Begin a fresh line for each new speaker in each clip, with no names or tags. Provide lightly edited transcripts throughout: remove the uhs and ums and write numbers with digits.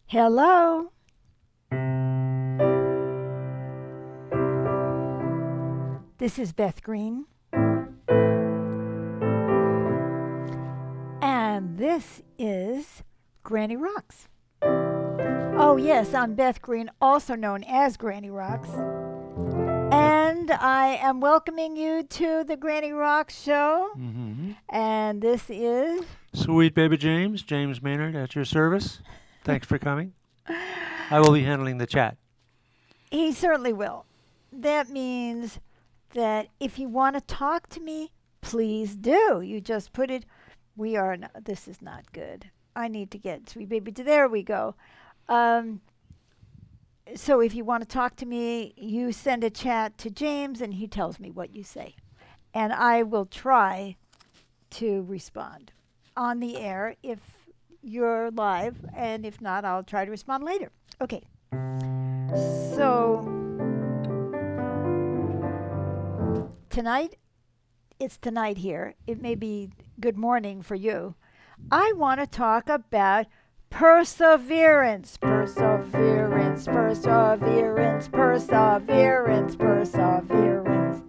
Hello. This is Beth Green, and this is Granny Rocks. Oh, yes, I'm Beth Green, also known as Granny Rocks, and I am welcoming you to the Granny Rocks show.
Mm-hmm.
And this is.
Sweet baby James Maynard at your service. Thanks for coming. I will be handling the chat.
He certainly will. That means that if you want to talk to me, please do. You just put it. We are. This is not good. I need to get Sweet Baby to. There we go. Um, so if you want to talk to me, you send a chat to James and he tells me what you say. And I will try to respond on the air if you're live. And if not, I'll try to respond later. Okay. So tonight, it's tonight here. It may be good morning for you. I want to talk about perseverance, perseverance, perseverance, perseverance, perseverance,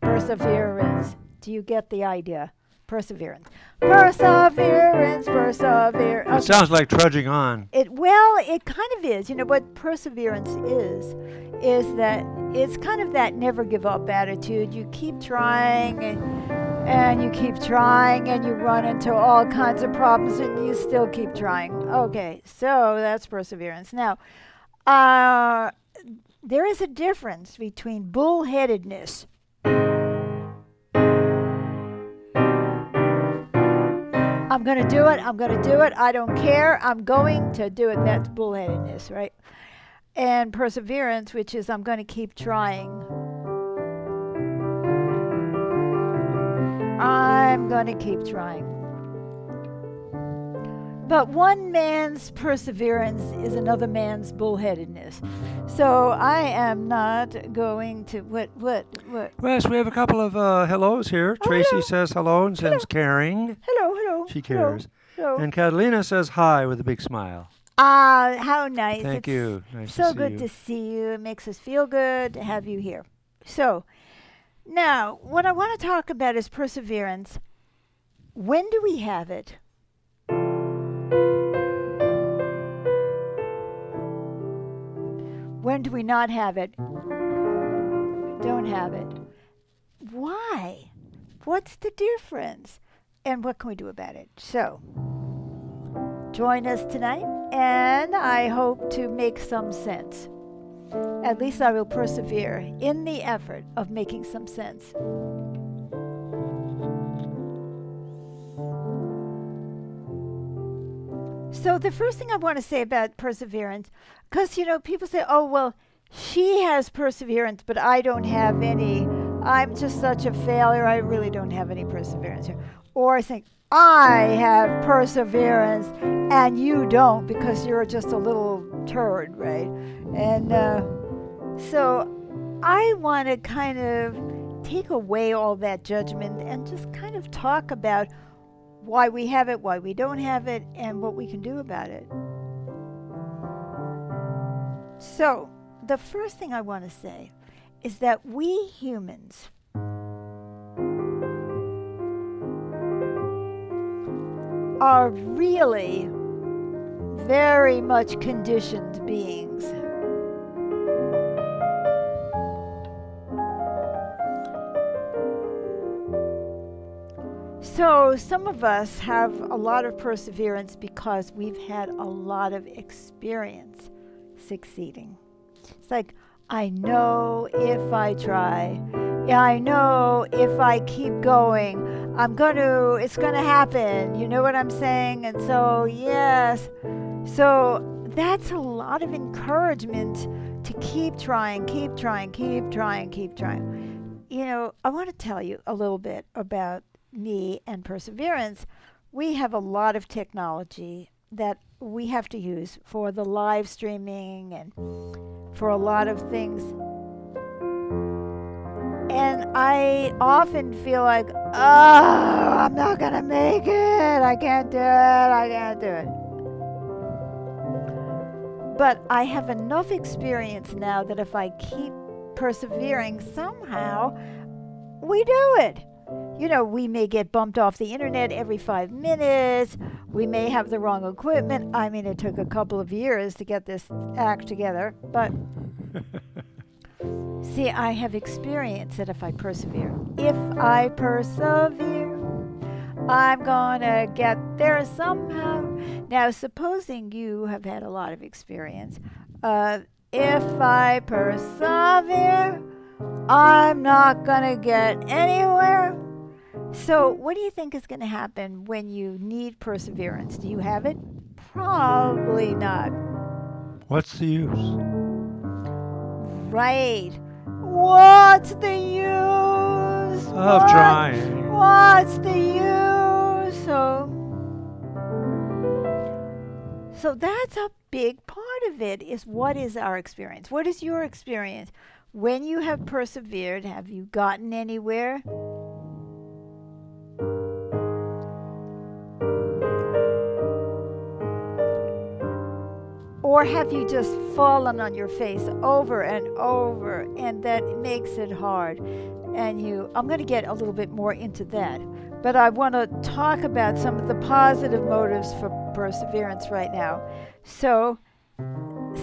perseverance. Do you get the idea? Perseverance, perseverance, perseverance.
It sounds like trudging on.
It kind of is. You know what perseverance is that it's kind of that never give up attitude. You keep trying and you keep trying and you run into all kinds of problems and you still keep trying. Okay, so that's perseverance. Now, there is a difference between bullheadedness. I'm going to do it. I'm going to do it. I don't care. I'm going to do it. That's bullheadedness, right? And perseverance, which is I'm going to keep trying. I'm going to keep trying. But one man's perseverance is another man's bullheadedness. So I am not going to what?
Yes, we have a couple of hellos here.
Oh,
Tracy
hello.
says hello and sends
Hello.
caring.
Hello.
She cares.
Hello.
And Catalina says hi with a big smile.
How nice.
Thank you. Nice
So
to see
good
you.
to see you. It makes us feel good to have you here. So, now, what I want to talk about is perseverance. When do we have it? When do we not have it? Don't have it. Why? What's the difference? And what can we do about it? So, join us tonight, and I hope to make some sense. At least I will persevere in the effort of making some sense. So, the first thing I want to say about perseverance, because, people say, oh, well, she has perseverance, but I don't have any. I'm just such a failure. I really don't have any perseverance here. Or I think, I have perseverance and you don't because you're just a little turd, right? And so I want to kind of take away all that judgment and just kind of talk about why we have it, why we don't have it, and what we can do about it. So the first thing I want to say is that we humans are really very much conditioned beings. So some of us have a lot of perseverance because we've had a lot of experience succeeding. It's like, I know if I try, I know if I keep going, it's gonna happen. You know what I'm saying? And so, yes. So that's a lot of encouragement to keep trying, keep trying, keep trying, keep trying. I want to tell you a little bit about me and perseverance. We have a lot of technology that we have to use for the live streaming and for a lot of things. And I often feel like, oh, I'm not going to make it. I can't do it. But I have enough experience now that if I keep persevering, somehow we do it. You know, we may get bumped off the internet every 5 minutes. We may have the wrong equipment. I mean, it took a couple of years to get this act together. But see, I have experience that if I persevere, I'm gonna get there somehow. Now, supposing you have had a lot of experience, if I persevere, I'm not gonna get anywhere. So, what do you think is going to happen when you need perseverance? Do you have it? Probably not.
What's the use?
Right. What's the use?
Of trying.
What's the use? So that's a big part of it, is what is our experience? What is your experience? When you have persevered, have you gotten anywhere? Or have you just fallen on your face over and over, and that makes it hard? I'm going to get a little bit more into that, but I want to talk about some of the positive motives for perseverance right now. So,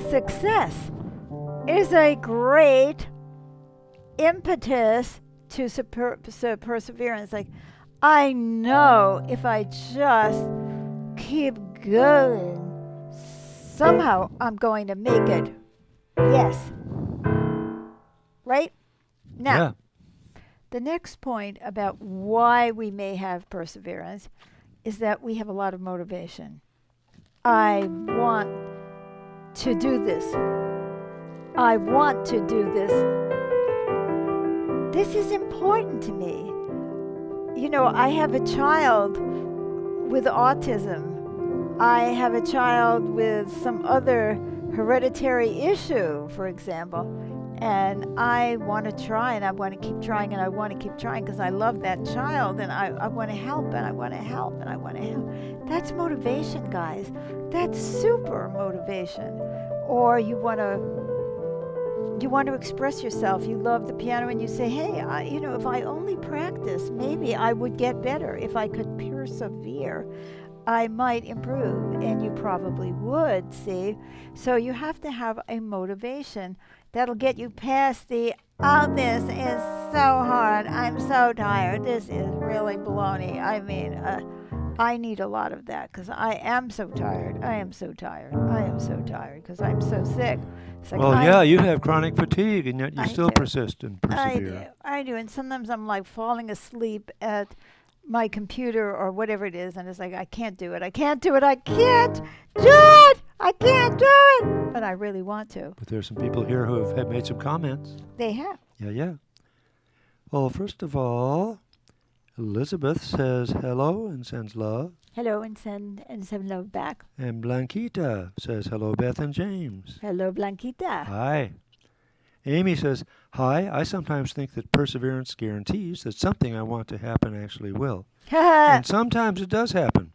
success is a great impetus to perseverance. Like, I know if I just keep going, somehow I'm going to make it. Yes. Right? Now,
Yeah.
the next point about why we may have perseverance is that we have a lot of motivation. I want to do this. I want to do this. This is important to me. You know, I have a child with autism. I have a child with some other hereditary issue, for example, and I want to try, and I want to keep trying, and I want to keep trying because I love that child, and I want to help, and I want to help, and I want to help. That's motivation, guys. That's super motivation. Or you want to express yourself. You love the piano, and you say, hey, if I only practice, maybe I would get better. If I could persevere, I might improve, and you probably would, see? So you have to have a motivation that'll get you past this is so hard, I'm so tired, this is really baloney. I mean, I need a lot of that because I am so tired. I am so tired because I'm so sick. It's like
Well, you have chronic fatigue, and yet you
I
still
do.
persist and persevere.
I do, and sometimes I'm like falling asleep at my computer or whatever it is, and it's like I can't do it. I can't do it. I can't do it. I can't do it. But I really want to.
But there's some people here who have made some comments.
They have.
Yeah. Well, first of all, Elizabeth says hello and sends love.
Hello, and send love back.
And Blanquita says hello, Beth and James.
Hello, Blanquita.
Hi. Amy says, hi, I sometimes think that perseverance guarantees that something I want to happen actually will. And sometimes it does happen.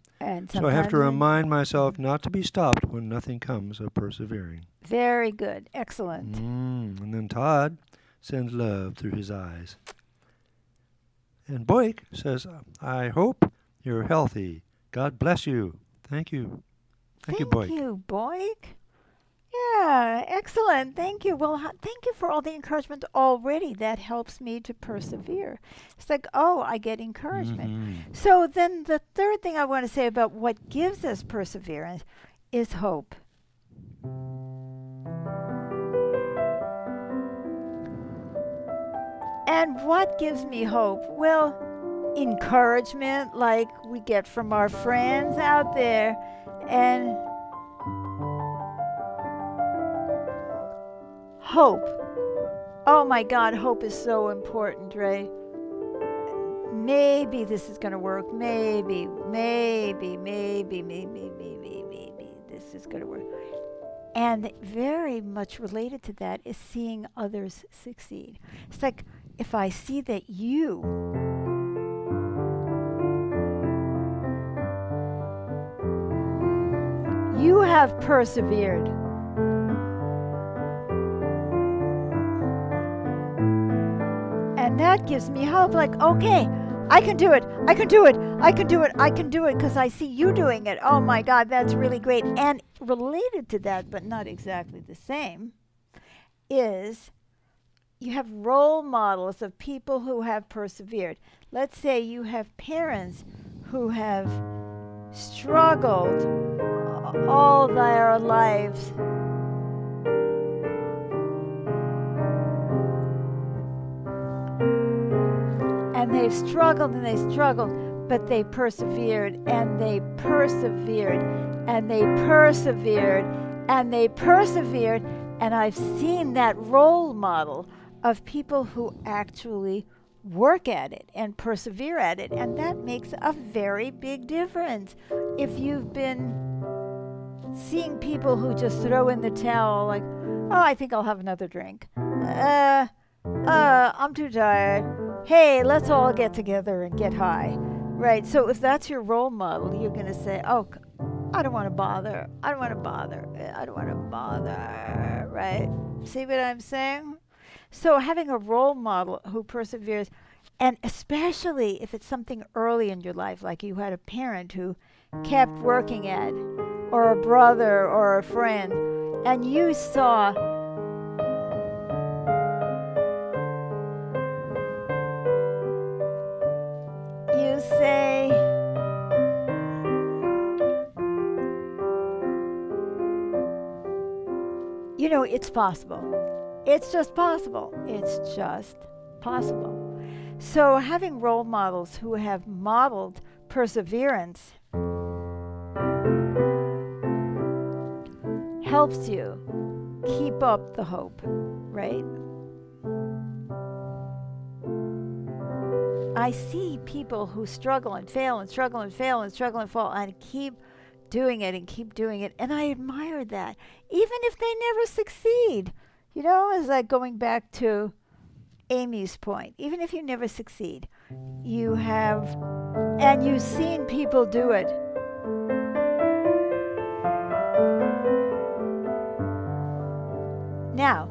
So I have to remind myself not to be stopped when nothing comes of persevering.
Very good. Excellent.
And then Todd sends love through his eyes. And Boyk says, I hope you're healthy. God bless you. Thank you. Thank you, Boyk.
Thank you, Boyk. Yeah, excellent. Thank you. Well, thank you for all the encouragement already. That helps me to persevere. It's like, I get encouragement.
Mm-hmm.
So then the third thing I want to say about what gives us perseverance is hope. And what gives me hope? Well, encouragement like we get from our friends out there, and hope. Oh my God, hope is so important, Ray. Maybe this is going to work. Maybe this is going to work. And very much related to that is seeing others succeed. It's like if I see that you have persevered, that gives me hope. Like, okay, I can do it. I can do it. I can do it. I can do it because I see you doing it. Oh my God, that's really great. And related to that, but not exactly the same, is you have role models of people who have persevered. Let's say you have parents who have struggled all their lives and they've struggled and they struggled, but they persevered and they persevered and they persevered and they persevered. And I've seen that role model of people who actually work at it and persevere at it. And that makes a very big difference. If you've been seeing people who just throw in the towel, like, oh, I think I'll have another drink. I'm too tired. Hey, let's all get together and get high. Right? So if that's your role model, you're going to say, oh, I don't want to bother. I don't want to bother. I don't want to bother. Right? See what I'm saying? So having a role model who perseveres, and especially if it's something early in your life, like you had a parent who kept working at, or a brother or a friend, and you saw you say, you know, it's possible. It's just possible. It's just possible. So having role models who have modeled perseverance helps you keep up the hope, right? I see people who struggle and fail and struggle and fail and struggle and fall and keep doing it and keep doing it. And I admire that, even if they never succeed. You know, it's like going back to Amy's point. Even if you never succeed, you have, and you've seen people do it. Now,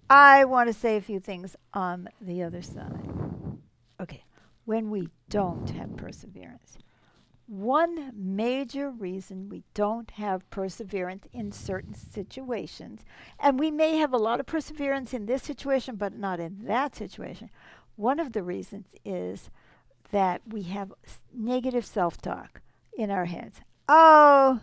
I want to say a few things on the other side. Okay, when we don't have perseverance. One major reason we don't have perseverance in certain situations, and we may have a lot of perseverance in this situation, but not in that situation. One of the reasons is that we have negative self-talk in our heads. Oh,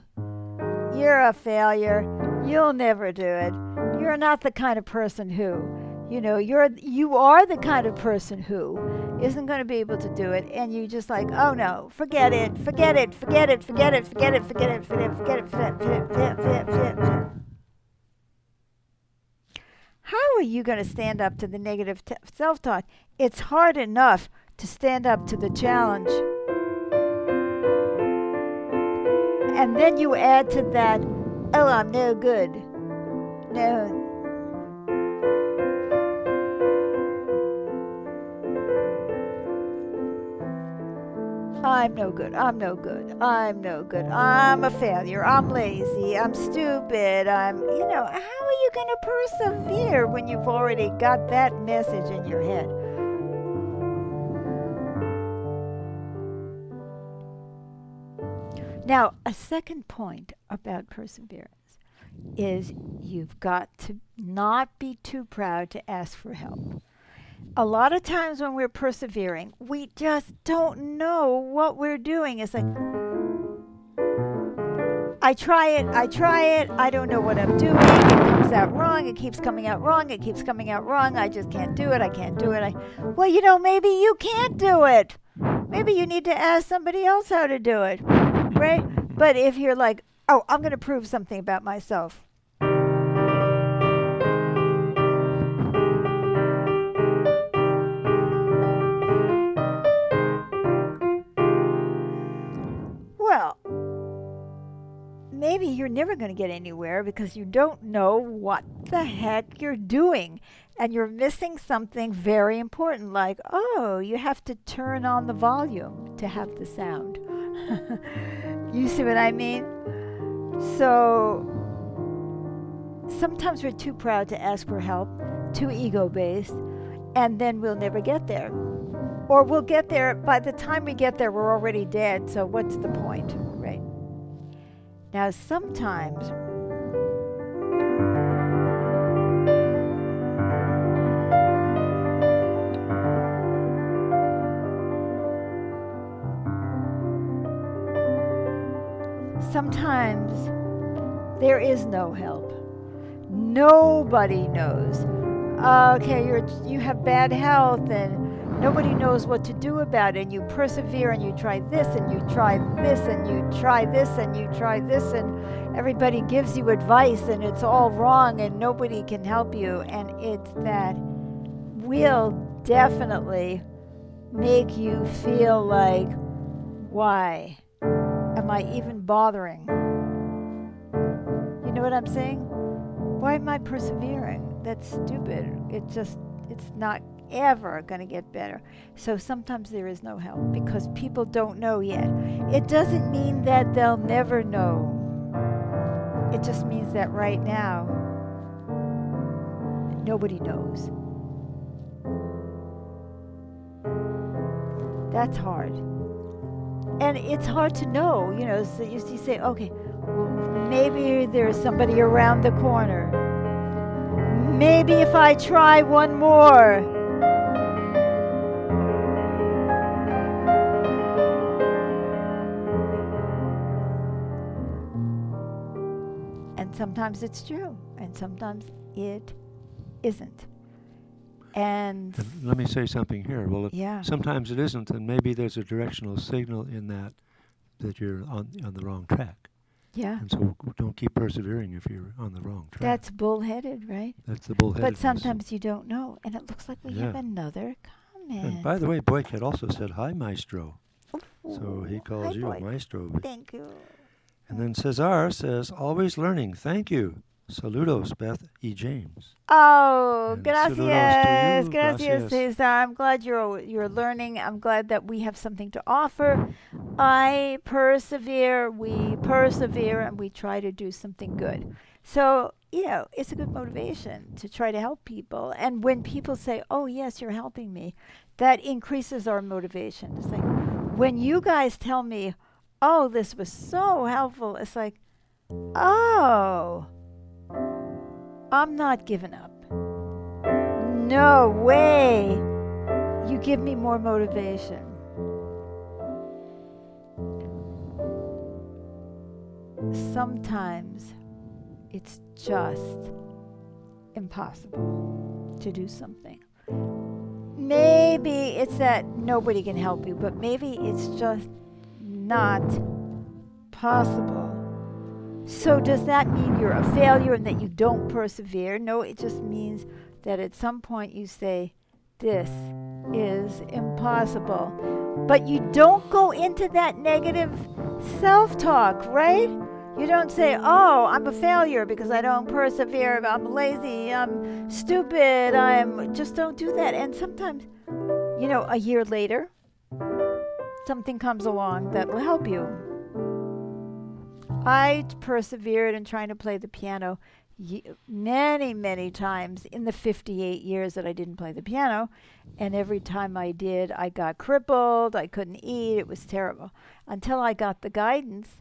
you're a failure. You'll never do it. You're not the kind of person who, you are the kind of person who isn't going to be able to do it, and you just like, oh no, forget it. How are you going to stand up to the negative self-talk? It's hard enough to stand up to the challenge. And then you add to that, oh, I'm no good. No. I'm no good. I'm a failure. I'm lazy. I'm stupid. How are you going to persevere when you've already got that message in your head? Now, a second point about perseverance is you've got to not be too proud to ask for help. A lot of times when we're persevering, we just don't know what we're doing. It's like, I try it, I don't know what I'm doing, it comes out wrong, it keeps coming out wrong, I just can't do it, Well, maybe you can't do it. Maybe you need to ask somebody else how to do it, right? But if you're like, oh, I'm going to prove something about myself. Well, maybe you're never going to get anywhere because you don't know what the heck you're doing. And you're missing something very important, like, oh, you have to turn on the volume to have the sound. You see what I mean? So sometimes we're too proud to ask for help, too ego-based, and then we'll never get there. Or we'll get there, by the time we get there, we're already dead, so what's the point, right? Now, sometimes there is no help. Nobody knows. Okay, you have bad health and nobody knows what to do about it, and you persevere and you try this and you try this and you try this and you try this, and everybody gives you advice and it's all wrong and nobody can help you, and it's that will definitely make you feel like, why am I even bothering? You know what I'm saying? Why am I persevering? That's stupid. It's not ever going to get better. So sometimes there is no help because people don't know yet. It doesn't mean that they'll never know. It just means that right now, nobody knows. That's hard. And it's hard to know, so you say, okay, well, maybe there's somebody around the corner. Maybe if I try one more. And sometimes it's true, and sometimes it isn't. And
let me say something here. Well, sometimes it isn't, and maybe there's a directional signal in that you're on the wrong track.
Yeah.
And so don't keep persevering if you're on the wrong track.
That's bullheaded, right?
That's the bullheadedness.
But sometimes you don't know, and it looks like we have another comment.
And by the way, Boyk also said, "Hi, Maestro."
Ooh,
so he calls you
Boyk.
a Maestro.
Thank you.
And then Cesar says, "Always learning. Thank you. Saludos, Beth E. James."
Oh,
and
gracias. Gracias, Cesar. I'm glad you're learning. I'm glad that we have something to offer. I persevere, we persevere, and we try to do something good. So, it's a good motivation to try to help people. And when people say, oh, yes, you're helping me, that increases our motivation. It's like, when you guys tell me, oh, this was so helpful, it's like, oh, I'm not giving up. No way. You give me more motivation. Sometimes it's just impossible to do something. Maybe it's that nobody can help you, but maybe it's just not possible. So does that mean you're a failure and that you don't persevere? No, it just means that at some point you say, this is impossible. But you don't go into that negative self-talk, right? You don't say, oh, I'm a failure because I don't persevere, I'm lazy, I'm stupid, just don't do that. And sometimes, a year later, something comes along that will help you. I persevered in trying to play the piano many, many times in the 58 years that I didn't play the piano. And every time I did, I got crippled, I couldn't eat, it was terrible. Until I got the guidance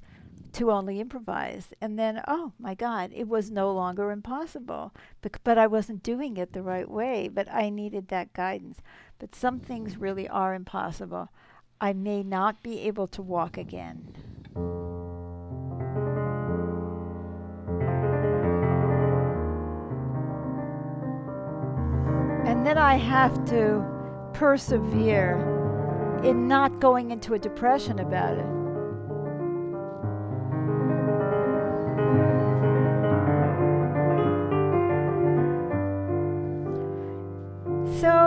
to only improvise. And then, oh my God, it was no longer impossible. But I wasn't doing it the right way, but I needed that guidance. But some things really are impossible. I may not be able to walk again. And then I have to persevere in not going into a depression about it. So,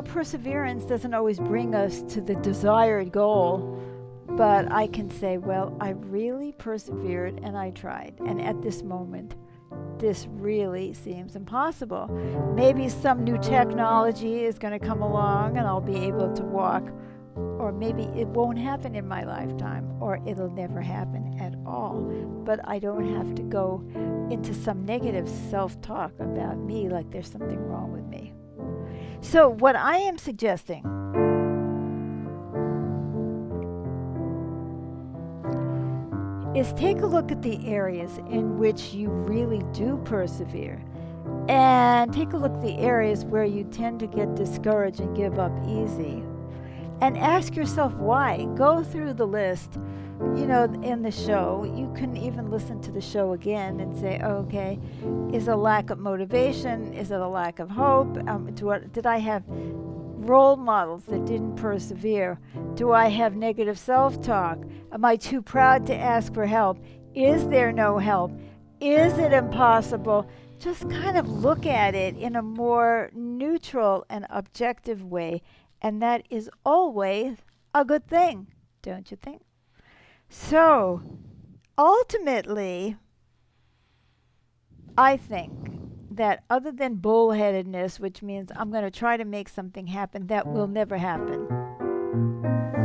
perseverance doesn't always bring us to the desired goal, but I can say, well, I really persevered and I tried. And at this moment, this really seems impossible. Maybe some new technology is going to come along and I'll be able to walk, or maybe it won't happen in my lifetime, or it'll never happen at all. But I don't have to go into some negative self-talk about me like there's something wrong with me. So what I am suggesting is take a look at the areas in which you really do persevere, and take a look at the areas where you tend to get discouraged and give up easy. And ask yourself why. Go through the list. In the show, you can even listen to the show again and say, okay, is it a lack of motivation? Is it a lack of hope? Did I have role models that didn't persevere? Do I have negative self-talk? Am I too proud to ask for help? Is there no help? Is it impossible? Just kind of look at it in a more neutral and objective way. And that is always a good thing, don't you think? So, ultimately, I think that other than bullheadedness, which means I'm going to try to make something happen that will never happen.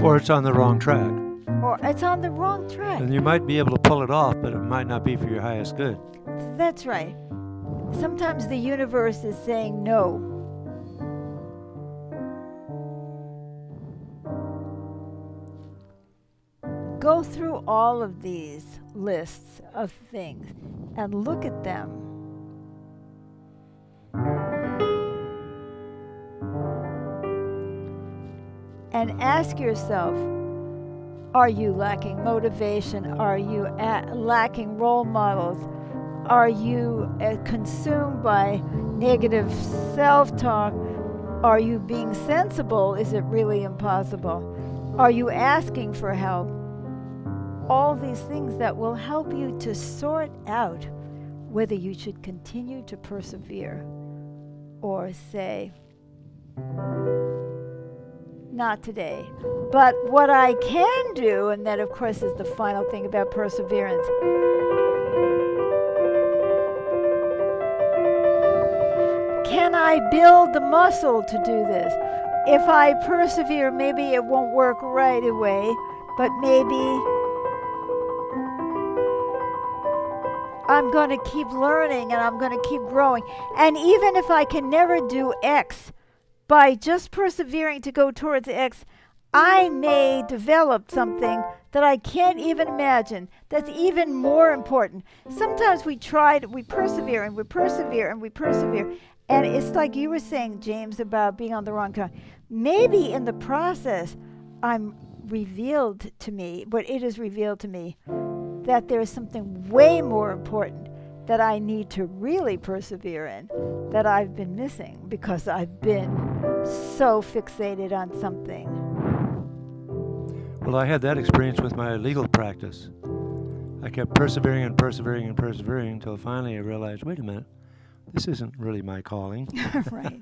Or it's on the wrong track.
Or it's on the wrong track.
And you might be able to pull it off, but it might not be for your highest good.
That's right. Sometimes the universe is saying no. Go through all of these lists of things and look at them. And ask yourself, are you lacking motivation? Are you lacking role models? Are you consumed by negative self-talk? Are you being sensible? Is it really impossible? Are you asking for help? All these things that will help you to sort out whether you should continue to persevere or say, not today. But what I can do, and that of course is the final thing about perseverance, can I build the muscle to do this? If I persevere, maybe it won't work right away, but maybe I'm going to keep learning and I'm going to keep growing. And even if I can never do X, by just persevering to go towards X, I may develop something that I can't even imagine that's even more important. Sometimes we persevere and we persevere and we persevere. And it's like you were saying, James, about being on the wrong track. Maybe in the process, it is revealed to me that there is something way more important that I need to really persevere in that I've been missing because I've been so fixated on something.
Well, I had that experience with my legal practice. I kept persevering and persevering and persevering until finally I realized, wait a minute, this isn't really my calling.
Right.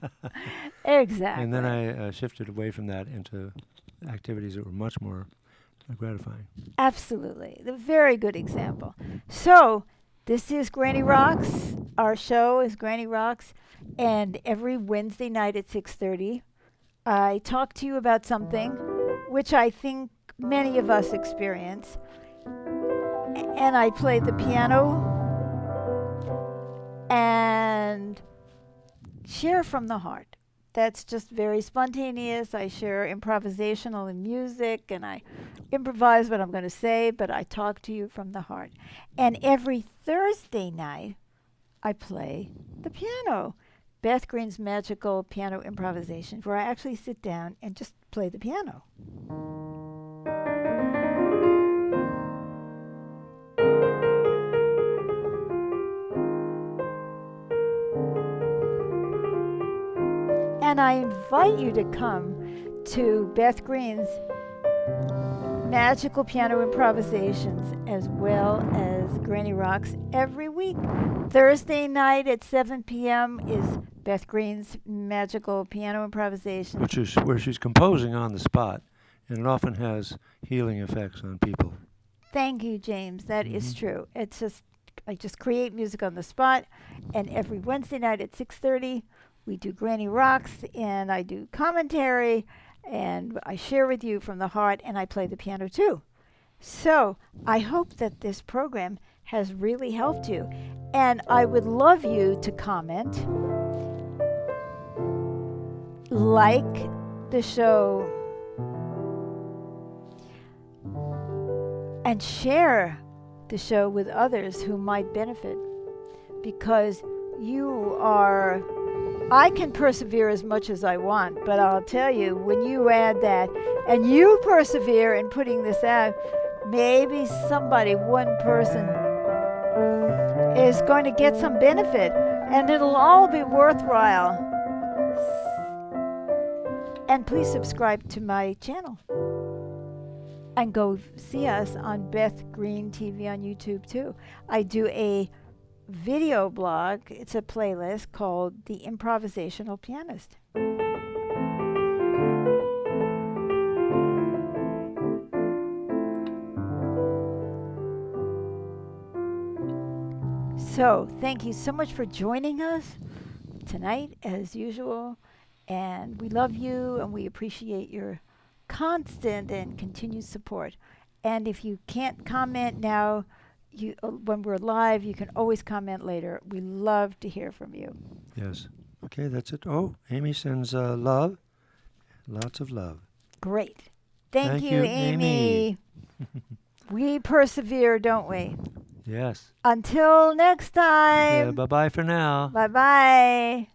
Exactly.
And then I shifted away from that into activities that were much more gratifying.
Absolutely. A very good example. So, this is Granny Rocks. Our show is Granny Rocks. And every Wednesday night at 6:30, I talk to you about something which I think many of us experience. And I play the piano and share from the heart. That's just very spontaneous. I share improvisational in music, and I improvise what I'm going to say, but I talk to you from the heart. And every Thursday night, I play the piano. Beth Green's Magical Piano Improvisation, where I actually sit down and just play the piano. And I invite you to come to Beth Green's Magical Piano Improvisations as well as Granny Rocks every week. Thursday night at 7 p.m. is Beth Green's Magical Piano Improvisations.
Which is where she's composing on the spot, and it often has healing effects on people.
Thank you, James. That is true. It's just, I just create music on the spot, and every Wednesday night at 6:30, we do Granny Rocks, and I do commentary, and I share with you from the heart, and I play the piano too. So I hope that this program has really helped you, and I would love you to comment like the show and share the show with others who might benefit, because I can persevere as much as I want, but I'll tell you, when you add that and you persevere in putting this out, maybe one person is going to get some benefit, and it'll all be worthwhile. And please subscribe to my channel. And go see us on Beth Green TV on YouTube too. I do a video blog. It's a playlist called The Improvisational Pianist. So, thank you so much for joining us tonight, as usual. And we love you, and we appreciate your constant and continued support. And if you can't comment now, when we're live, you can always comment later. We love to hear from you.
Yes. Okay, that's it. Oh, Amy sends love. Lots of love.
Great. Thank you, Amy. We persevere, don't we?
Yes.
Until next time.
Yeah, bye-bye for now.
Bye-bye.